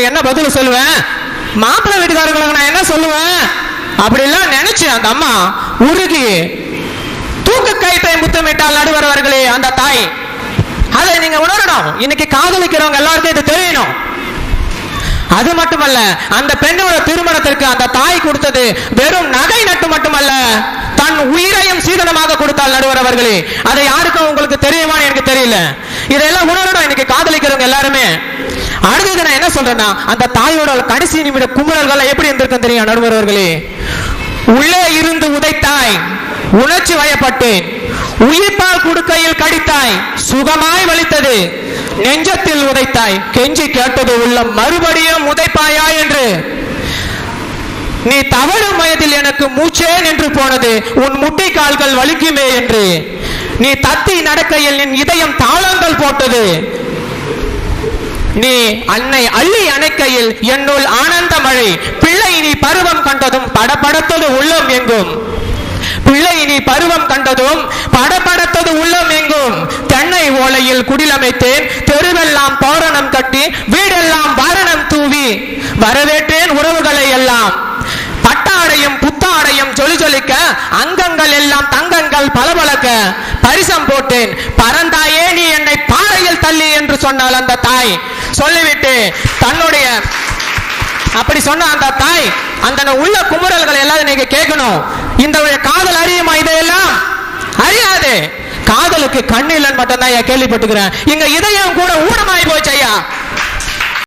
என்ன பதில் சொல்லுவேன்? மாப்பிள்ளை வீட்டுக்காரங்களுக்கு நான் என்ன சொல்லுவேன்? அப்படிலாம் நினைச்சு அந்த அம்மா உருகி தூக்கு கயிற்றை முத்தமிட்டால் நடுவர் அவர்களே அந்த தாய். அதை நீங்க உணரணும். இன்னைக்கு காதலிக்கிறவங்க எல்லாருக்கும் இது தெரியணும். அது மட்டுமல்ல, அந்த பெண்ணோட திருமணத்திற்கு அந்த தாய் கொடுத்தது வெறும் நகை நட்டு மட்டுமல்ல, தன் உயிரையும் சீதனமாக கொடுத்தால் நடுவர் அவர்களே. அதை யாருக்கும் உங்களுக்கு தெரியுமான்னு எனக்கு தெரியல. இதெல்லாம் உணரணும் இன்னைக்கு காதலிக்கிறவங்க எல்லாருமே. அடுத்தது நான் என்ன சொல்றேன்னா, அந்த தாயோட கடைசி நிமிட குமுறல்கள் எப்படி இருந்திருக்கும் தெரியும் நடுவர் அவர்களே. உள்ளே இருந்து உதைத்தாய், உணர்ச்சி வயப்பட்டேன், உயிர்ப்பால் குடுக்கையில் கடித்தாய், சுகமாய் வலித்தது, நெஞ்சத்தில் உதைத்தாய், கெஞ்சி கேட்டது உள்ளம், மறுபடியும் உதைப்பாயா என்று. நீ தவழும் வயதில் எனக்கு மூச்சே நின்று போனது, உன் முட்டை கால்கள் வலிக்குமே என்று. நீ தத்தி நடக்கையில் என் இதயம் தாளங்கள் போட்டது, நீ அன்னை அள்ளி அணைக்கையில் என்னுள் ஆனந்த மழை. பிள்ளை நீ பருவம் கண்டதும் படபடத்தது உள்ளம் எங்கும், பிள்ளை நீ பருவம் கண்டதும் படபடத்தது உள்ளம் எங்கும். தென்னை ஓலையில் குடிலமைத்தேன், தெருவெல்லாம் தோரணம் கட்டி, வீடெல்லாம் வாரணம் தூவி வரவேற்றேன் உறவுகளை எல்லாம். பட்டாடையும் புத்தாடையும் ஜொலி ஜொலிக்க, அங்கங்கள் எல்லாம் தங்கங்கள் பளபளக்க பரிசம் போட்டேன், பறந்தாயே நீ என்னை பாறையில் தள்ளி என்று சொன்னாள் அந்த தாய். சொல்லிவிட்டு தன்னுடைய அப்படி சொன்ன அந்த தாய் அந்த உள்ள குமுறல்கள் எல்லாம் நீங்க கேட்கணும். இந்த காதல் அறியுமா? இதையெல்லாம் அறியாது. காதலுக்கு கண்ணிலன் மட்டும்தான் கேள்விப்பட்டுக்கிறேன். இங்க இதயம் கூட ஊனமாய் போச்சு ஐயா.